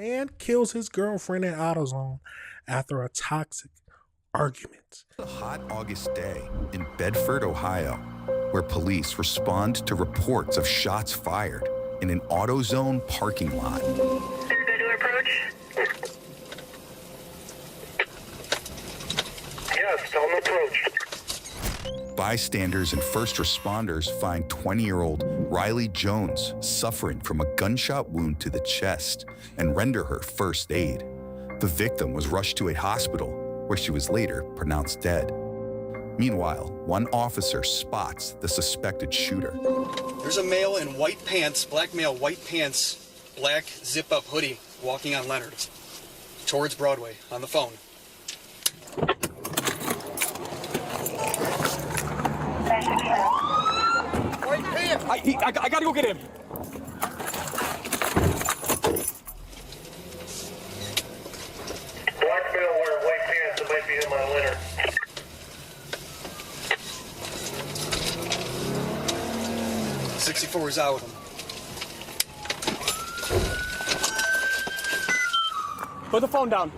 Man kills his girlfriend at AutoZone after a toxic argument. A hot August day in Bedford, Ohio, where police respond to reports of shots fired in an AutoZone parking lot. Ready to approach? Yes, tell them approach. Bystanders and first responders find 20-year-old Riley Jones suffering from a gunshot wound to the chest and render her first aid. The victim was rushed to a hospital where she was later pronounced dead. Meanwhile, one officer spots the suspected shooter. There's a male in white pants, black male, white pants, black zip-up hoodie, walking on Leonard towards Broadway on the phone. White pants! I gotta go get him. Black male wearing white pants that might be him on Leonard. '64 is out with him. Put the phone down.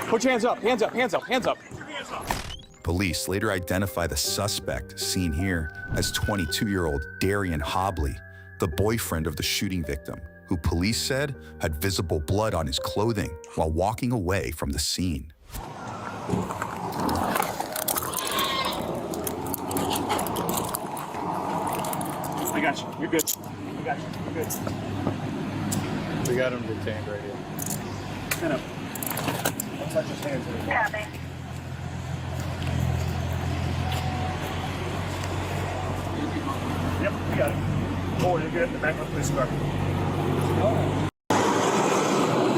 Put your hands up, hands up, hands up, hands up. Police later identify the suspect, seen here, as 22-year-old Darian Hobley, the boyfriend of the shooting victim, who police said had visible blood on his clothing while walking away from the scene. I got you. You're good. I got you. You're good. We got him detained right here. Stand up. Don't touch his hands anymore. Copy. Yep, we got it. Oh, you're good. In the back of the police car.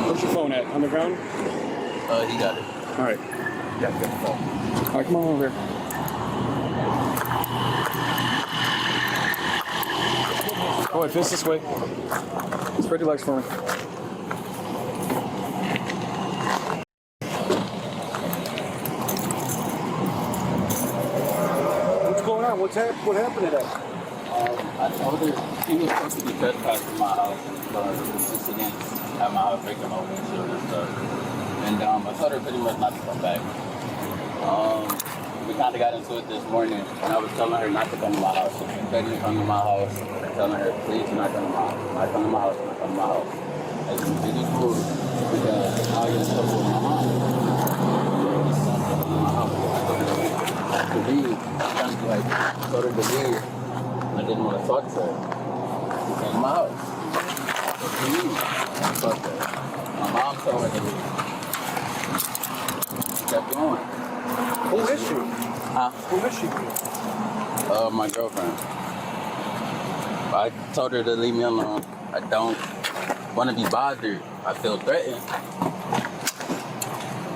Where's your phone at? On the ground? He got it. All right. Yeah, got the phone. All right, come on over here. Oh, wait, face this way. Spread your legs for me. What's going on? What happened today? I told her she was supposed to be trespassing my house because of incidents at my house, breaking my windshield and stuff. And I told her pretty much not to come back. We kind of got into it this morning, and I was telling her not to come to my house. She was begging to come to my house, telling her, please do not come to my house. Not come to my house, not come to my house. And she just moved because I get in trouble with my mom. There's something in my house. I told her to leave. Kind of like, told her to leave. I didn't want to talk to her. She came to my house. She leave. I fucked her. My mom told her to leave. She kept going. Who is she? Huh? Who is she? My girlfriend. I told her to leave me alone. I don't want to be bothered. I feel threatened.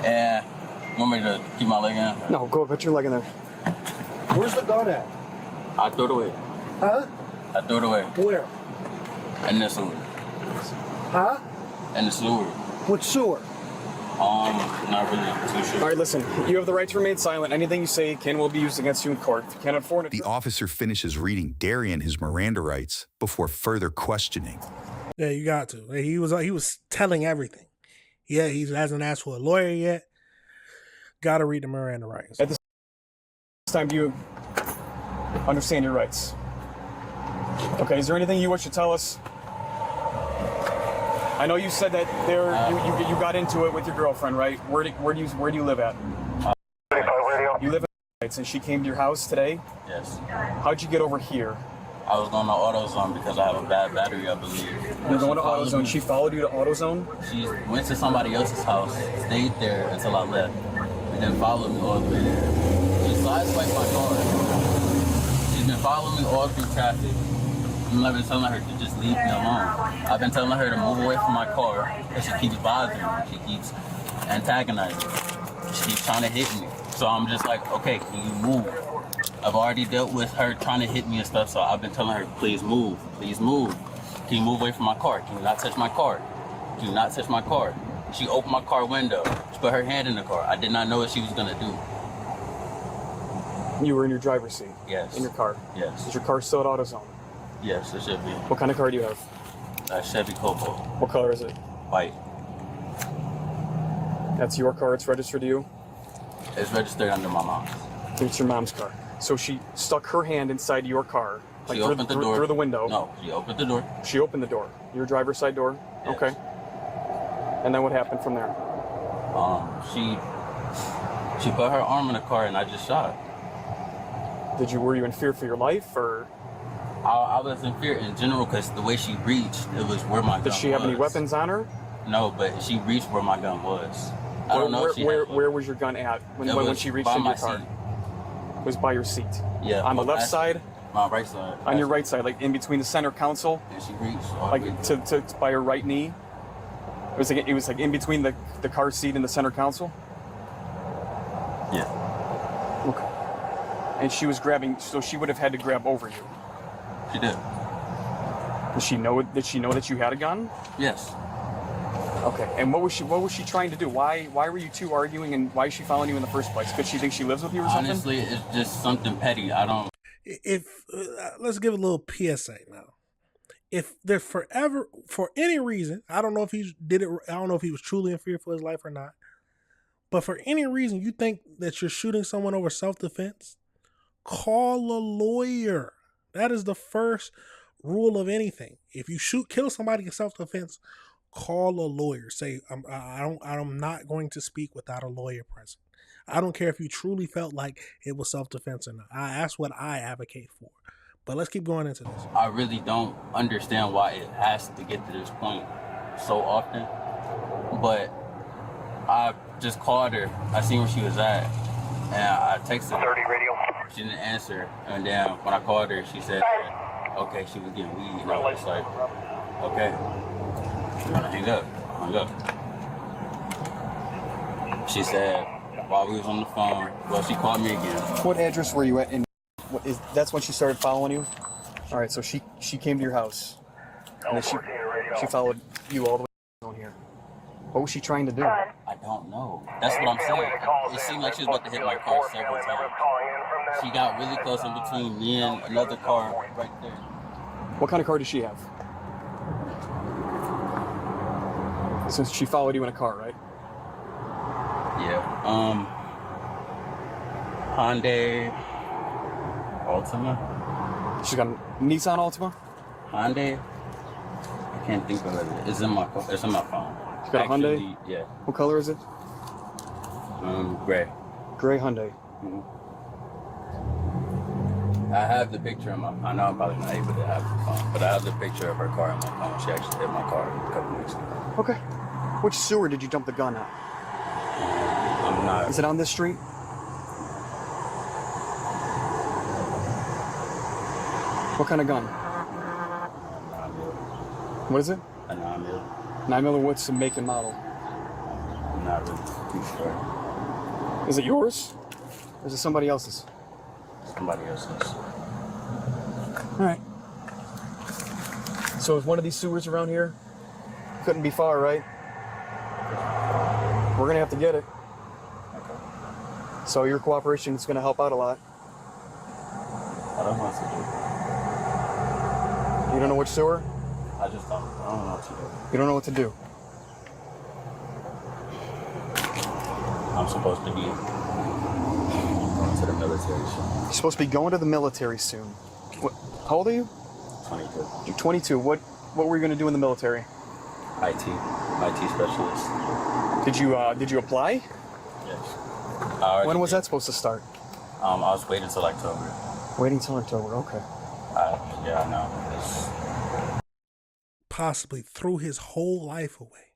And you want me to keep my leg in? No, go put your leg in there. Where's the gun at? I threw it away. Huh? I threw it away. Where? In the sewer. Huh? In the sewer. What sewer? Not really too sure. All right, listen. You have the right to remain silent. Anything you say will be used against you in court. If you can't afford it. The officer finishes reading Darian his Miranda rights before further questioning. Yeah, you got to. He was telling everything. Yeah, he hasn't asked for a lawyer yet. Got to read the Miranda rights. At this time, do you understand your rights? Okay. Is there anything you wish to tell us? I know you said that you got into it with your girlfriend, right? Where do you live at? You live in and she came to your house today? Yes. How'd you get over here? I was going to AutoZone because I have a bad battery, I believe. You're going to AutoZone. She followed you to AutoZone? She went to somebody else's house, stayed there until I left, and then followed me all the way there. She sideswiped my car. She's been following me all through traffic. I've been telling her to just leave me alone. I've been telling her to move away from my car, and she keeps bothering me. She keeps antagonizing me. She keeps trying to hit me. So I'm just like, okay, can you move? I've already dealt with her trying to hit me and stuff, so I've been telling her, please move, please move. Can you move away from my car? Can you not touch my car? Can you not touch my car? She opened my car window. She put her hand in the car. I did not know what she was gonna do. You were in your driver's seat? Yes. In your car? Yes. Is your car still at AutoZone? Yes, it should be. What kind of car do you have? A Chevy Cobalt, What color is it? white. That's your car. It's registered to you. It's registered under my mom's. It's your mom's car. So she stuck her hand inside your car, like She opened the door. through the window. No, she opened the door. She opened the door. Your driver's side door. Yes. Okay. And then what happened from there? She put her arm in the car and I just shot. Were you in fear for your life, or I was in fear in general because the way she reached, it was where my gun was. did she have any weapons on her? No, but she reached where my gun was. I don't know if she had where was your gun at when she reached into your car? Seat. It was by your seat. Yeah. On the left side? My right side. On your right side, like in between the center console? And she reached all Like the way to by your right knee? It was like in between the car seat and the center console? Yeah. Okay. And she was grabbing, so she would have had to grab over you. She did. Did she know that you had a gun? Yes. Okay. And what was she trying to do? Why were you two arguing, and why is she following you in the first place? Could she think she lives with you or something? Honestly, it's just something petty. I don't. Let's give a little PSA now. If there's for any reason, I don't know if he did it. I don't know if he was truly in fear for his life or not. But for any reason you think that you're shooting someone over self-defense, call a lawyer. That is the first rule of anything. If you kill somebody in self-defense, call a lawyer. Say, I'm not going to speak without a lawyer present. I don't care if you truly felt like it was self-defense or not. That's what I advocate for. But let's keep going into this. I really don't understand why it has to get to this point so often. But I just called her. I seen where she was at. And I texted her. 30 radio. She didn't answer. And then when I called her, she said, okay, she was getting weed. And I was like, okay. And I hung up. She said, while we was on the phone, well, she called me again. What address were you at? That's when she started following you? All right, so she came to your house. And then she followed you all the way down here. What was she trying to do? I don't know. That's what I'm saying. It seemed like she was about to hit my car several times. She got really close in between me and another car right there. What kind of car did she have? Since she followed you in a car, right? Yeah. Hyundai Altima. She's got a Nissan Altima? Hyundai. I can't think of it. It's in my phone. She's got a Hyundai? Yeah. What color is it? Gray. Gray Hyundai. Mm-hmm. I have the picture in my phone. I know I'm probably not able to have the phone, but I have the picture of her car in my phone. She actually hit my car a couple weeks ago. Okay. Which sewer did you dump the gun at? I'm not. Is it on this street? What kind of gun? What is it? A 9mm. 9mm, what's the make and model? I'm not really too sure. Is it yours? Or is it somebody else's? Somebody else's. Alright. So is one of these sewers around here? Couldn't be far, right? We're gonna have to get it. Okay. So your cooperation is gonna help out a lot. I don't know what to You don't know which sewer? do. I don't know what to do. You don't know what to do. I'm supposed to be going to the military soon. You're supposed to be going to the military soon. What, how old are you? 22. You're 22. What were you gonna do in the military? IT specialist. Did you apply? Yes. When was that supposed to start? I was waiting until October. Waiting till October, okay. Yeah, I know. Possibly threw his whole life away.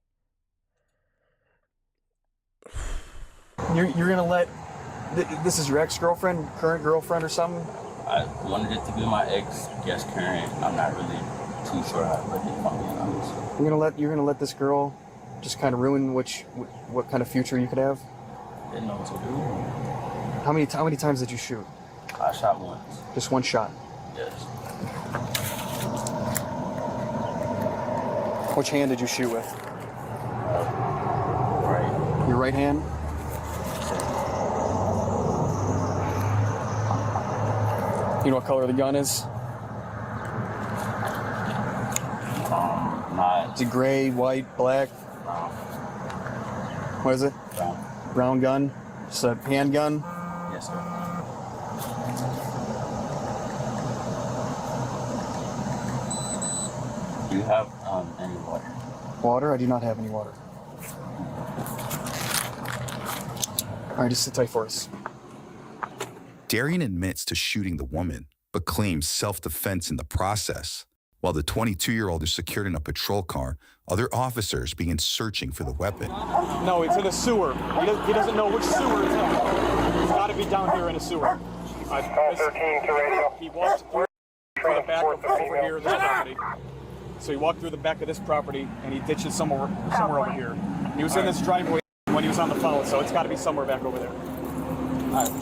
You're gonna let this is your ex-girlfriend, current girlfriend or something? I wanted it to be my ex, guess current. I'm not really too sure how to put it, if I'm being honest. You're gonna let this girl just kind of ruin what kind of future you could have? Didn't know what to do. How many times did you shoot? I shot once. Just one shot. Yes. Which hand did you shoot with? Right. Your right hand? You know what color the gun is? Is it gray, white, black? What is it? Brown. Brown gun? Just a handgun? Yes, sir. Do you have any water? Water? I do not have any water. All right, just sit tight for us. Darian admits to shooting the woman, but claims self-defense in the process. While the 22-year-old is secured in a patrol car, other officers begin searching for the weapon. No, it's in a sewer. He doesn't know which sewer it's in. It's got to be down here in a sewer. Call 13 to radio. He walked through the back of over here, this property. So he walked through the back of this property, and he ditched it somewhere over here. He was in this driveway when he was on the phone, so it's got to be somewhere back over there. All right, we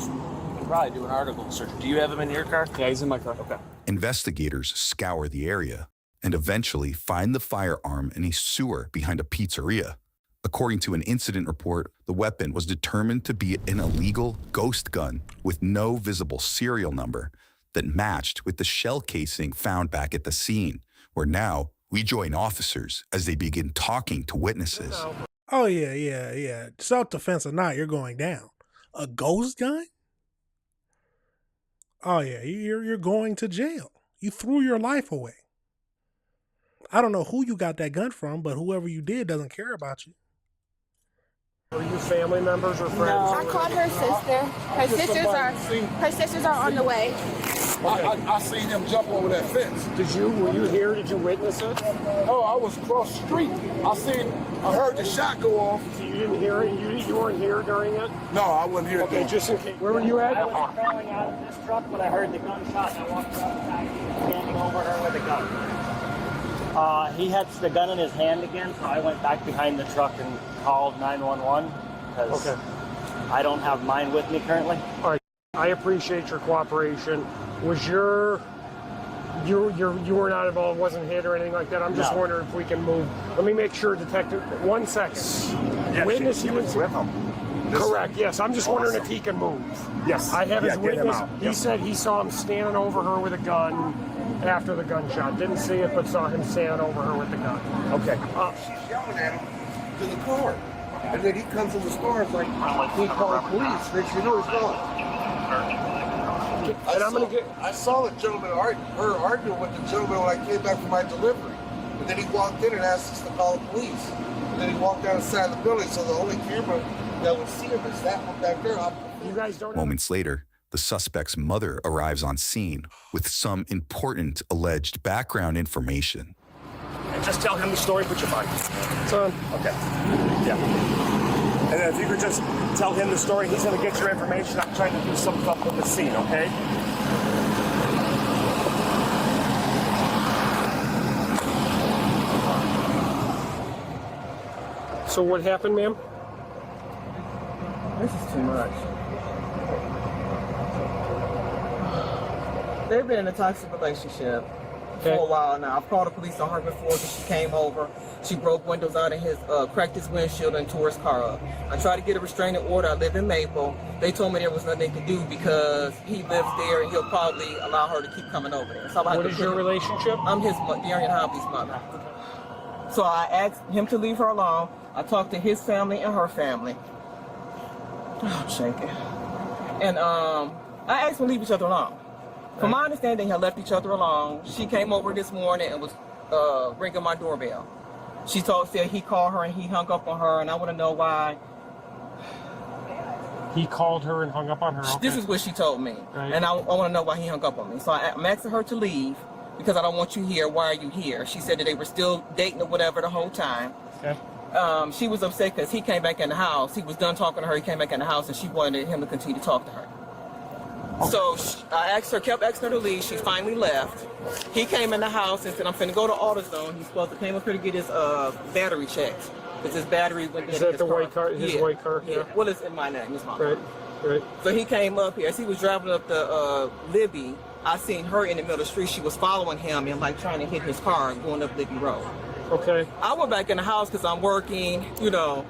can probably do an article search. Do you have him in your car? Yeah, he's in my car. Okay. Investigators scour the area and eventually find the firearm in a sewer behind a pizzeria. According to an incident report, the weapon was determined to be an illegal ghost gun with no visible serial number that matched with the shell casing found back at the scene, where now we join officers as they begin talking to witnesses. Oh, yeah. Self-defense or not, you're going down. A ghost gun? Oh, yeah, you're going to jail. You threw your life away. I don't know who you got that gun from, but whoever you did doesn't care about you. Are you family members or friends? I called her sister. Her sisters are on the way. I seen him jump over that fence. Were you here? Did you witness it? Oh, I was across the street. I heard the shot go off. So you didn't hear it? You weren't here during it? No, I wasn't here. Okay, just in case. Where were you at? I was crawling out of this truck, but I heard the gunshot and I walked outside, standing over her with a gun. He had the gun in his hand again, so I went back behind the truck and called 911 because I don't have mine with me currently. All right. I appreciate your cooperation. Was you were not involved, wasn't hit or anything like that? I'm just wondering if we can move. Let me make sure, Detective. 1 second. Yes, Witness, he was with him. Correct, yes. I'm just wondering if he can move. Yes. I have his get him witness. out. He said he saw him standing over her with a gun after the gunshot. Didn't see it, but saw him standing over her with the gun. Okay. She's yelling at him to the car. And then he comes in the store and he called police. Makes you know he's gone. I saw the gentleman arguing with the gentleman when I came back from my delivery. And then he walked in and asked us to call the police. And then he walked down the side of the building, so the only camera that would see him is that one back there. You guys don't. Moments later, the suspect's mother arrives on scene with some important alleged background information. And just tell him the story, put your mic. Son. Okay. Yeah. And then if you could just tell him the story, he's going to get your information. I'm trying to do some stuff with the scene, okay? So what happened, ma'am? This is too much. They've been in a toxic relationship for a while now. I've called the police on her before because she came over. She broke windows out of his, cracked his windshield and tore his car up. I tried to get a restraining order. I live in Maple. They told me there was nothing they could do because he lives there and he'll probably allow her to keep coming over there. So what is your relationship? I'm his, Darian Hobby's mother. So I asked him to leave her alone. I talked to his family and her family. Oh, shaking. And I asked them to leave each other alone. From my understanding, they had left each other alone. She came over this morning and was ringing my doorbell. She said he called her and he hung up on her, and I want to know why. He called her and hung up on her? Okay. This is what she told me. Right. And I want to know why he hung up on me. So I'm asking her to leave because I don't want you here. Why are you here? She said that they were still dating or whatever the whole time. Okay. She was upset because he came back in the house. He was done talking to her. He came back in the house, and she wanted him to continue to talk to her. Okay. So I asked her, kept asking her to leave. She finally left. He came in the house and said, "I'm finna go to AutoZone." He's supposed to came up here to get his battery checked because his battery went. Is that the white car? His white car? Yeah. Well, it's in my name. It's mine. Right. So he came up here. As he was driving up the Libby, I seen her in the middle of the street. She was following him and like trying to hit his car going up Libby Road. Okay. I went back in the house because I'm working. You know,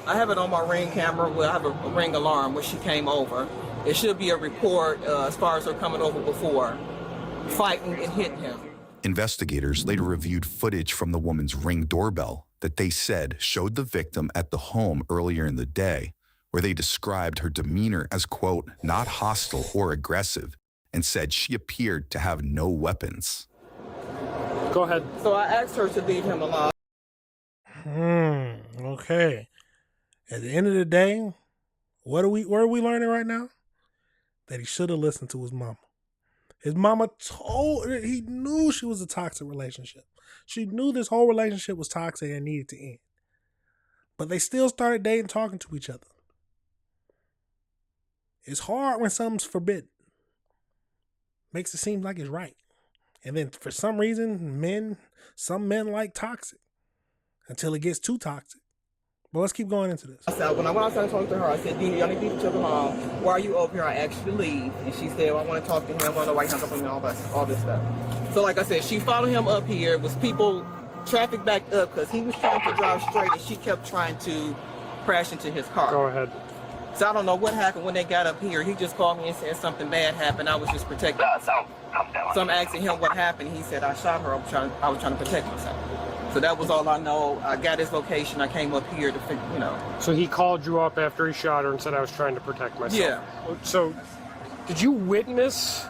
I have it on my Ring camera. Well, I have a Ring alarm when she came over. It should be a report as far as her coming over before, fighting and hitting him. Investigators later reviewed footage from the woman's Ring doorbell that they said showed the victim at the home earlier in the day, where they described her demeanor as, quote, not hostile or aggressive, and said she appeared to have no weapons. Go ahead. So I asked her to leave him alone. Okay. At the end of the day, what are we learning right now? That he should have listened to his mama. His mama he knew she was a toxic relationship. She knew this whole relationship was toxic and needed to end. But they still started dating, talking to each other. It's hard when something's forbidden. Makes it seem like it's right. And then for some reason, some men like toxic until it gets too toxic. But let's keep going into this. When I went outside and talked to her, I said, Dina, y'all need to took him home. Why are you over here? I asked you to leave. And she said, well, I want to talk to him. I want to know why he hung up on me and all this stuff. So like I said, she followed him up here. It was people, traffic backed up because he was trying to drive straight and she kept trying to crash into his car. Go ahead. So I don't know what happened when they got up here. He just called me and said something bad happened. I was just protecting myself. So I'm asking him what happened. He said, I shot her. I was trying to protect myself. So that was all I know. I got his location. I came up here to figure, So he called you up after he shot her and said, I was trying to protect myself. Yeah. So did you witness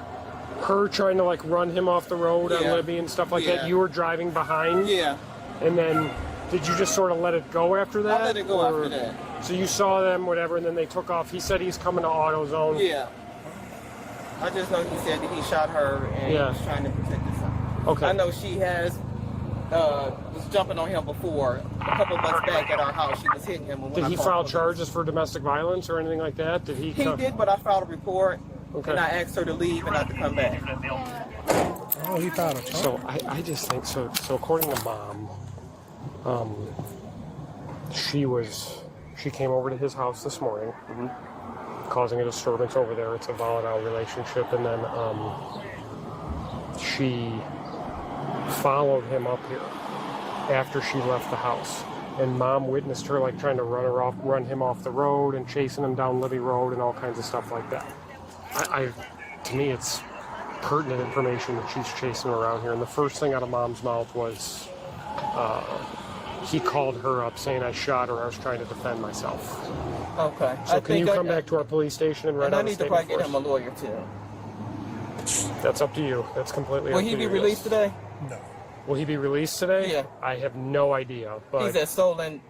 her trying to like run him off the road on Libby and stuff like that? You were driving behind? Yeah. And then did you just sort of let it go after that? I let it go after that. So you saw them, whatever, and then they took off. He said he's coming to AutoZone. Yeah. I just know he said that he shot her and he was trying to protect himself. Okay. I know she was jumping on him before. A couple months back at our house, she was hitting him. Did he file charges for domestic violence or anything like that? Did he? He did, but I filed a report. Okay. And I asked her to leave and not to come back. Oh, he filed a charge. So I just think so. So according to Mom, she came over to his house this morning, causing a disturbance over there. It's a volatile relationship, and then she followed him up here after she left the house. And Mom witnessed her like trying to run him off the road and chasing him down Libby Road and all kinds of stuff like that. To me, it's pertinent information that she's chasing around here. And the first thing out of Mom's mouth was, he called her up saying I shot her. I was trying to defend myself. Okay. So can you come back to our police station and write out a statement? I need to probably get him a lawyer too. That's up to you. That's completely Will up to you. he be released today? No. Will he be released today? Yeah. I have no idea. But he's at Solon.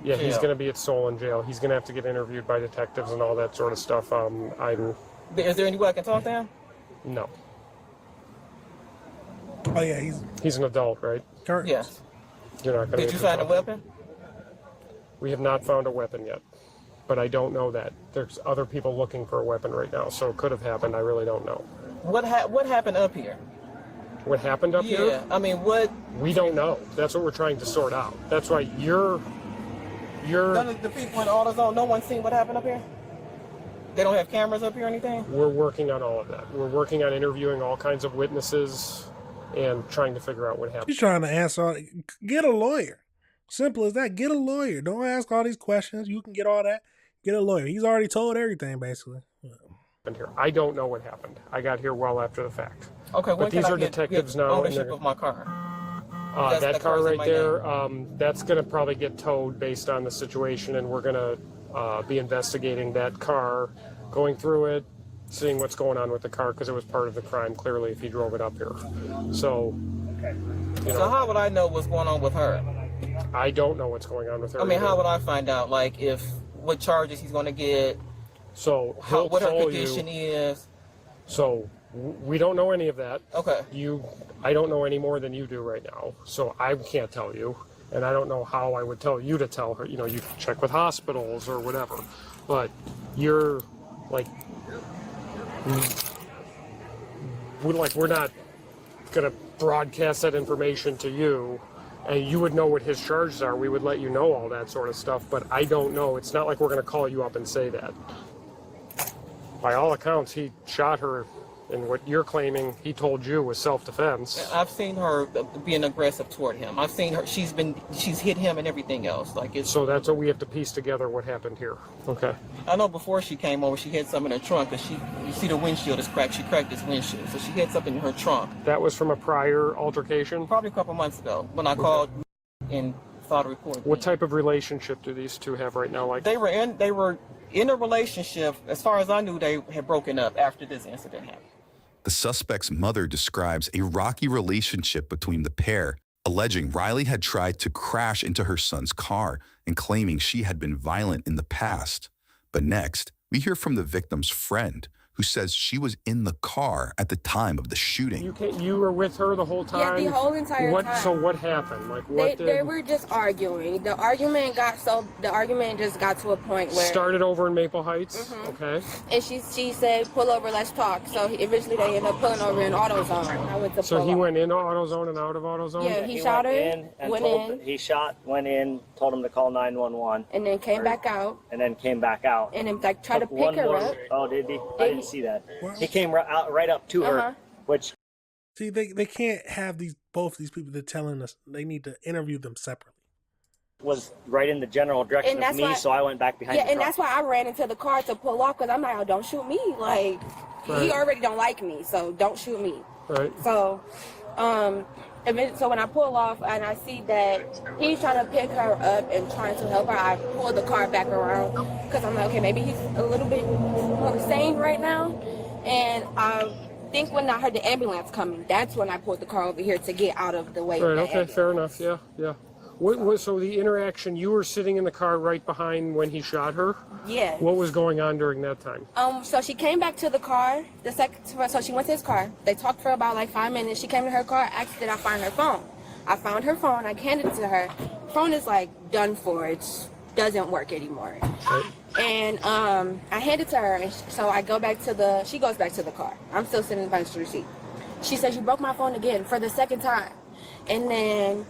yeah, he's jail. going to be at Solon jail. He's going to have to get interviewed by detectives and all that sort of stuff. Is there any way I can talk to him? No. Oh yeah, he's an adult, right? Correct. Yes. You're not going to. Did you find a weapon? We have not found a weapon yet, but I don't know that. There's other people looking for a weapon right now, so it could have happened. I really don't know. What happened up here? What happened up here? Yeah, I mean, what? We don't know. That's what we're trying to sort out. That's why you're. None of the people in AutoZone, no one's seen what happened up here? They don't have cameras up here or anything? We're working on all of that. We're working on interviewing all kinds of witnesses and trying to figure out what happened. He's trying to answer. Get a lawyer. Simple as that. Get a lawyer. Don't ask all these questions. You can get all that. Get a lawyer. He's already told everything, basically. Here, I don't know what happened. I got here well after the fact. Okay, but these are detectives now. Ownership of my car. That car right there, that's going to probably get towed based on the situation, and we're going to be investigating that car, going through it, seeing what's going on with the car, because it was part of the crime, clearly, if he drove it up here. So, So how would I know what's going on with her? I don't know what's going on with her. I mean, either. how would I find out, like, what charges he's going to get? So what her condition is? So we don't know any of that. Okay. I don't know any more than you do right now. So I can't tell you, and I don't know how I would tell you to tell her. You can check with hospitals or whatever. But you're like, we're not gonna broadcast that information to you. And you would know what his charges are. We would let you know all that sort of stuff. But I don't know. It's not like we're going to call you up and say that. By all accounts, he shot her And what you're claiming he told you was self-defense. I've seen her being aggressive toward him. I've seen her. She's hit him and everything else. Like it's. So that's what we have to piece together. What happened here? Okay. I know before she came over, she had something in her trunk. Cause you see the windshield is cracked. She cracked this windshield, so she had something in her trunk. That was from a prior altercation. Probably a couple months ago when I called and filed a report. What type of relationship do these two have right now? Like they were in a relationship. As far as I knew, they had broken up after this incident happened. The suspect's mother describes a rocky relationship between the pair, alleging Riley had tried to crash into her son's car and claiming she had been violent in the past. But next, we hear from the victim's friend, who says she was in the car at the time of the shooting. You were with her the whole time? Yeah, the whole entire time. So what happened? Like they were just arguing. The argument just got to a point where started over in Maple Heights. Okay. And she said, "Pull over, let's talk." So eventually they ended up pulling over in AutoZone. I went to So he went into AutoZone and out of AutoZone? Yeah, he shot her, went in, told him to call 911. And then came back out. And then came back out. And then like tried to pick her up. Oh, did he? I didn't see that. He came right up to her, which... See, they can't have both these people. They're telling us they need to interview them separately. Was right in the general direction of me, so I went back behind the truck. And that's why I ran into the car to pull off, because I'm like, oh, don't shoot me. Like, he already don't like me, so don't shoot me. Right. So, so when I pull off and I see that he's trying to pick her up and trying to help her, I pull the car back around, because I'm like, okay, maybe he's a little bit more sane right now. And I think when I heard the ambulance coming, that's when I pulled the car over here to get out of the way. Right, okay, fair enough, yeah. So the interaction, you were sitting in the car right behind when he shot her? Yeah. What was going on during that time? So she came back to the car, so she went to his car. They talked for about like 5 minutes. She came to her car, asked did I find her phone. I found her phone, I handed it to her. Phone is like done for, it doesn't work anymore. Right. And I hand it to her, and so I go back to she goes back to the car. I'm still sitting in the passenger seat. She says, you broke my phone again for the second time. And then,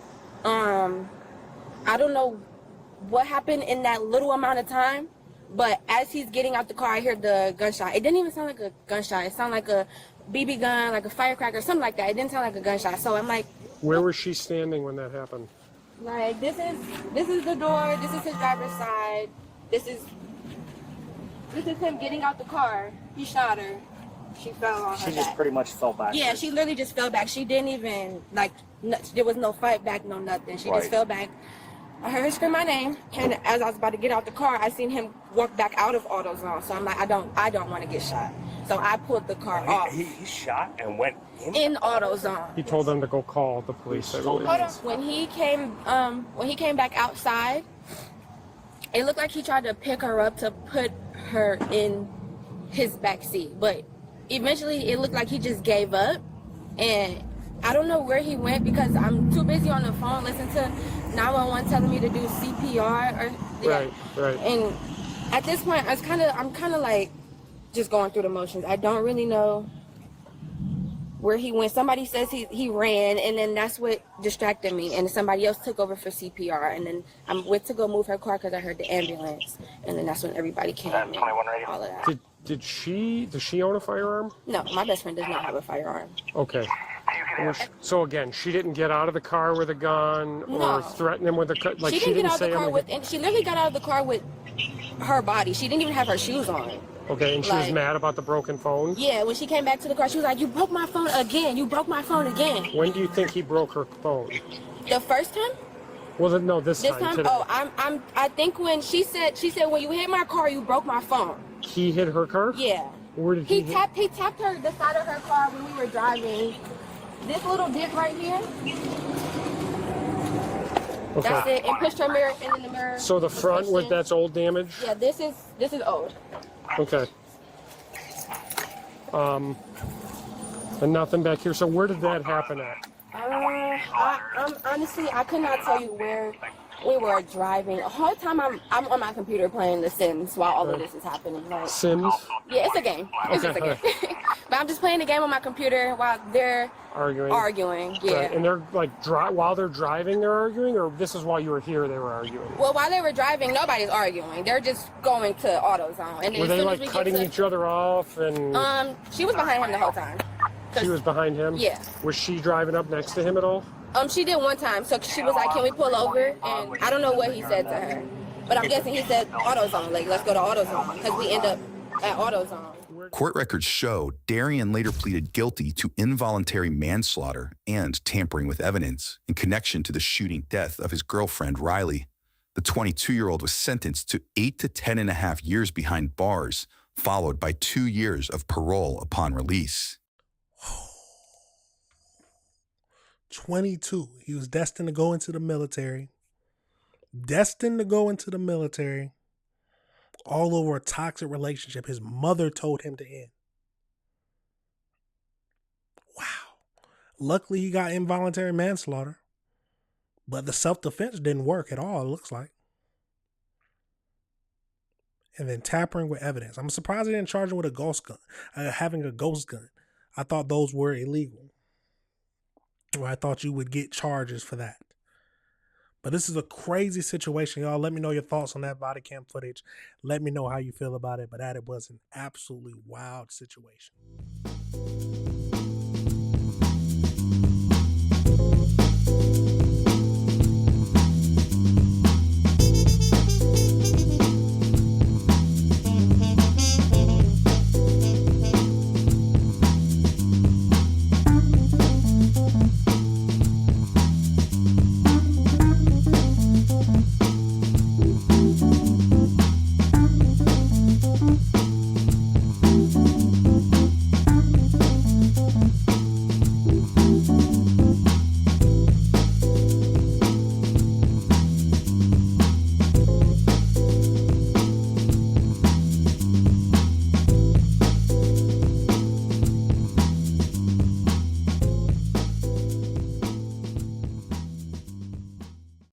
I don't know what happened in that little amount of time, but as he's getting out the car, I hear the gunshot. It didn't even sound like a gunshot. It sounded like a BB gun, like a firecracker, something like that. It didn't sound like a gunshot. So I'm like, where was she standing when that happened? Like, this is the door. This is his driver's side. This is him getting out the car. He shot her. She fell on her She just back. pretty much fell back. Yeah, she literally just fell back. She didn't even, there was no fight back, no nothing. She just fell back. I heard her scream my name, and as I was about to get out the car, I seen him walk back out of AutoZone. So I'm like, I don't want to get shot. So I pulled the car off. He shot and went in AutoZone. He told them to go call the police, I believe. When he came back outside, it looked like he tried to pick her up to put her in his back seat, but eventually it looked like he just gave up, and I don't know where he went because I'm too busy on the phone listening to 911 telling me to do CPR Right. And at this point, I'm kind of like just going through the motions. I don't really know where he went. Somebody says he ran, and then that's what distracted me, and somebody else took over for CPR, and then I went to go move her car because I heard the ambulance, and then that's when everybody came and all of that. Does she own a firearm? No, my best friend does not have a firearm. Okay. So again, she didn't get out of the car with a gun or threaten him with a gun. Like she didn't get out of the car and she literally got out of the car with her body. She didn't even have her shoes on. Okay, and she was mad about the broken phone? Yeah, when she came back to the car, she was like, you broke my phone again. You broke my phone again. When do you think he broke her phone? The first time? Was it this time? Today. Oh, I think when she said when you hit my car, you broke my phone. He hit her car? Yeah. Where did he tapped her the side of her car when we were driving. This little dip right here. Okay. That's it. And pushed her mirror in the mirror. So the front that's old damage? Yeah, this is old. Okay. And nothing back here. So where did that happen at? I'm honestly, I could not tell you where we were driving. The whole time I'm on my computer playing The Sims while all of this is happening. Like, Sims? Yeah, it's a game. It's just a game. But I'm just playing the game on my computer while they're arguing. Yeah. Right. And they're like while they're driving, they're arguing, or this is while you were here, they were arguing. Well, while they were driving, nobody's arguing. They're just going to AutoZone. And were they like cutting each other off and? She was behind him the whole time. She was behind him. Yeah. Was she driving up next to him at all? She did one time. So she was like, "Can we pull over?" And I don't know what he said to her, but I'm guessing he said AutoZone. Like, let's go to AutoZone because we end up at AutoZone. Court records show Darian later pleaded guilty to involuntary manslaughter and tampering with evidence in connection to the shooting death of his girlfriend, Riley. The 22-year-old was sentenced to 8 to 10.5 years behind bars, followed by 2 years of parole upon release. 22. He was destined to go into the military. Destined to go into the military. All over a toxic relationship his mother told him to end. Wow. Luckily, he got involuntary manslaughter. But the self-defense didn't work at all, it looks like. And then tampering with evidence. I'm surprised they didn't charge him with a ghost gun. Having a ghost gun. I thought those were illegal. Or I thought you would get charges for that. But this is a crazy situation, y'all. Let me know your thoughts on that body cam footage. Let me know how you feel about it. But that it was an absolutely wild situation.